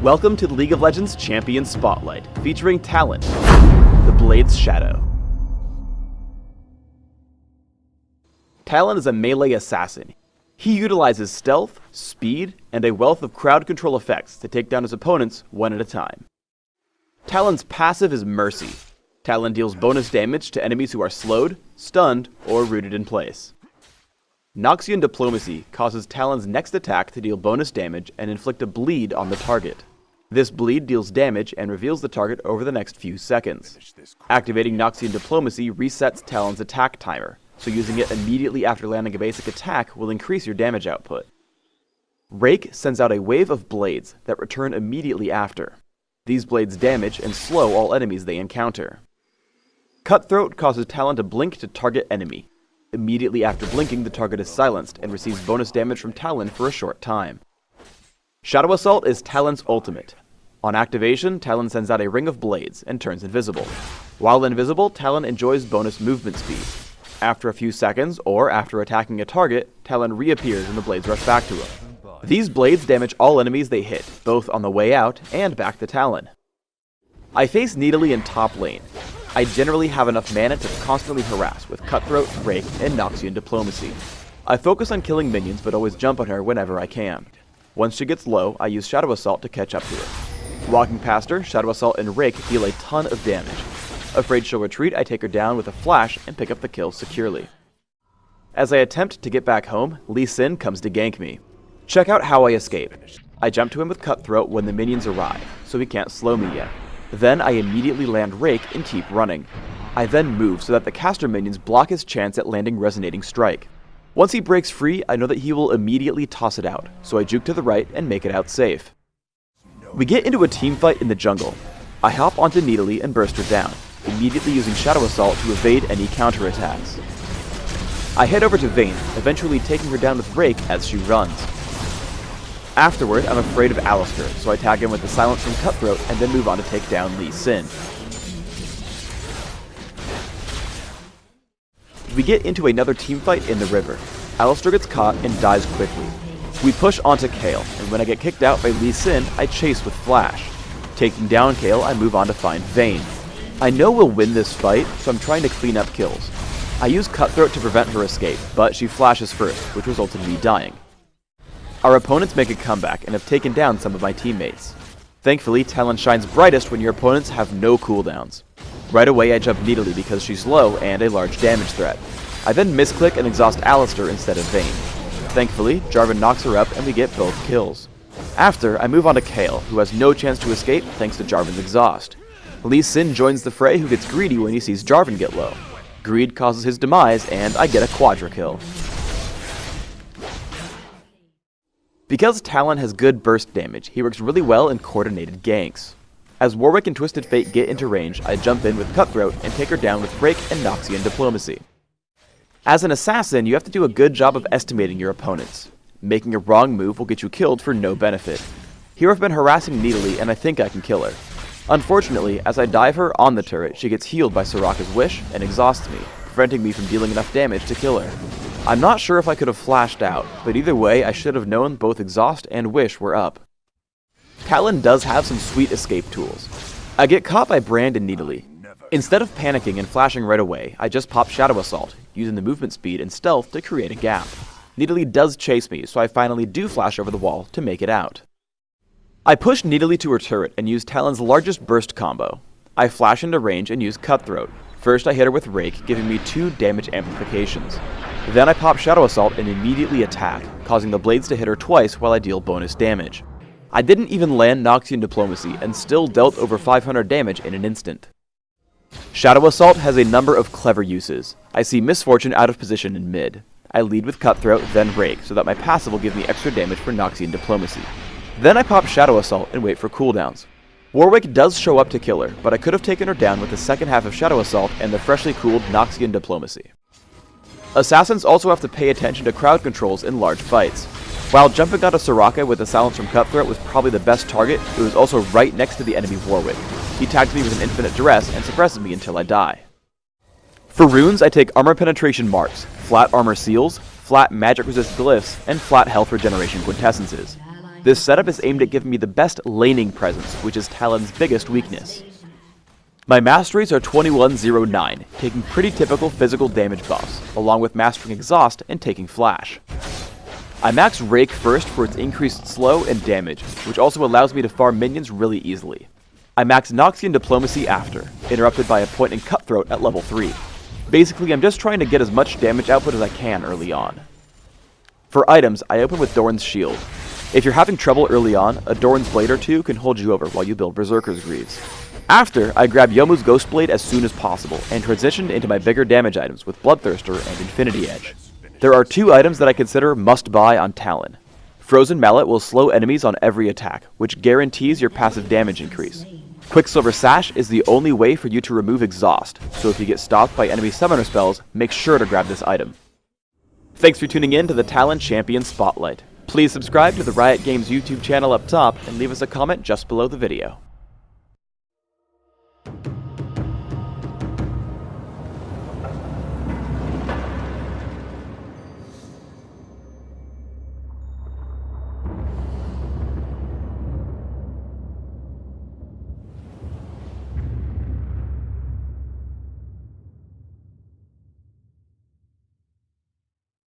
Welcome to the League of Legends Champion Spotlight, featuring Talon, the Blade's Shadow. Talon is a melee assassin. He utilizes stealth, speed, and a wealth of crowd control effects to take down his opponents one at a time. Talon's passive is Mercy. Talon deals bonus damage to enemies who are slowed, stunned, or rooted in place. Noxian Diplomacy causes Talon's next attack to deal bonus damage and inflict a bleed on the target. This bleed deals damage and reveals the target over the next few seconds. Activating Noxian Diplomacy resets Talon's attack timer, so using it immediately after landing a basic attack will increase your damage output. Rake sends out a wave of blades that return immediately after. These blades damage and slow all enemies they encounter. Cutthroat causes Talon to blink to target enemy. Immediately after blinking, the target is silenced and receives bonus damage from Talon for a short time. Shadow Assault is Talon's ultimate. On activation, Talon sends out a ring of blades and turns invisible. While invisible, Talon enjoys bonus movement speed. After a few seconds, or after attacking a target, Talon reappears and the blades rush back to him. These blades damage all enemies they hit, both on the way out and back to Talon. I face Nidalee in top lane. I generally have enough mana to constantly harass with Cutthroat, Rake, and Noxian Diplomacy. I focus on killing minions but always jump on her whenever I can. Once she gets low, I use Shadow Assault to catch up to her. Walking past her, Shadow Assault and Rake deal a ton of damage. Afraid she'll retreat, I take her down with a flash and pick up the kill securely. As I attempt to get back home, Lee Sin comes to gank me. Check out how I escape. I jump to him with Cutthroat when the minions arrive, so he can't slow me yet. Then I immediately land Rake and keep running. I then move so that the caster minions block his chance at landing Resonating Strike. Once he breaks free, I know that he will immediately toss it out, so I juke to the right and make it out safe. We get into a team fight in the jungle. I hop onto Nidalee and burst her down, immediately using Shadow Assault to evade any counterattacks. I head over to Vayne, eventually taking her down with Rake as she runs. Afterward, I'm afraid of Alistar, so I tag him with the silence from Cutthroat and then move on to take down Lee Sin. We get into another team fight in the river. Alistar gets caught and dies quickly. We push onto Kayle, and when I get kicked out by Lee Sin, I chase with Flash. Taking down Kayle, I move on to find Vayne. I know we'll win this fight, so I'm trying to clean up kills. I use Cutthroat to prevent her escape, but she flashes first, which resulted in me dying. Our opponents make a comeback and have taken down some of my teammates. Thankfully, Talon shines brightest when your opponents have no cooldowns. Right away I jump Nidalee because she's low and a large damage threat. I then misclick and exhaust Alistar instead of Vayne. Thankfully, Jarvan knocks her up and we get both kills. After, I move on to Kayle, who has no chance to escape thanks to Jarvan's exhaust. Lee Sin joins the fray, who gets greedy when he sees Jarvan get low. Greed causes his demise and I get a quadra kill. Because Talon has good burst damage, he works really well in coordinated ganks. As Warwick and Twisted Fate get into range, I jump in with Cutthroat and take her down with Rake and Noxian Diplomacy. As an assassin, you have to do a good job of estimating your opponents. Making a wrong move will get you killed for no benefit. Here I've been harassing Nidalee and I think I can kill her. Unfortunately, as I dive her on the turret, she gets healed by Soraka's Wish and exhausts me, preventing me from dealing enough damage to kill her. I'm not sure if I could have flashed out, but either way I should have known both Exhaust and Wish were up. Talon does have some sweet escape tools. I get caught by Brand and Nidalee. Instead of panicking and flashing right away, I just pop Shadow Assault, using the movement speed and stealth to create a gap. Nidalee does chase me, so I finally do flash over the wall to make it out. I push Nidalee to her turret and use Talon's largest burst combo. I flash into range and use Cutthroat. First I hit her with Rake, giving me 2 damage amplifications. Then I pop Shadow Assault and immediately attack, causing the blades to hit her twice while I deal bonus damage. I didn't even land Noxian Diplomacy and still dealt over 500 damage in an instant. Shadow Assault has a number of clever uses. I see Misfortune out of position in mid. I lead with Cutthroat, then Rake, so that my passive will give me extra damage for Noxian Diplomacy. Then I pop Shadow Assault and wait for cooldowns. Warwick does show up to kill her, but I could have taken her down with the second half of Shadow Assault and the freshly cooled Noxian Diplomacy. Assassins also have to pay attention to crowd controls in large fights. While jumping onto Soraka with the silence from Cutthroat was probably the best target, it was also right next to the enemy Warwick. He tags me with an infinite duress and suppresses me until I die. For runes, I take armor penetration marks, flat armor seals, flat magic resist glyphs, and flat health regeneration quintessences. This setup is aimed at giving me the best laning presence, which is Talon's biggest weakness. My masteries are 2109, taking pretty typical physical damage buffs, along with mastering Exhaust and taking Flash. I max Rake first for its increased slow and damage, which also allows me to farm minions really easily. I max Noxian Diplomacy after, interrupted by a point in Cutthroat at level 3. Basically, I'm just trying to get as much damage output as I can early on. For items, I open with Doran's Shield. If you're having trouble early on, a Doran's Blade or two can hold you over while you build Berserker's Greaves. After, I grab Yomu's Ghost Blade as soon as possible, and transitioned into my bigger damage items with Bloodthirster and Infinity Edge. There are 2 items that I consider must-buy on Talon. Frozen Mallet will slow enemies on every attack, which guarantees your passive damage increase. Quicksilver Sash is the only way for you to remove Exhaust, so if you get stopped by enemy summoner spells, make sure to grab this item. Thanks for tuning in to the Talon Champion Spotlight. Please subscribe to the Riot Games YouTube channel up top and leave us a comment just below the video.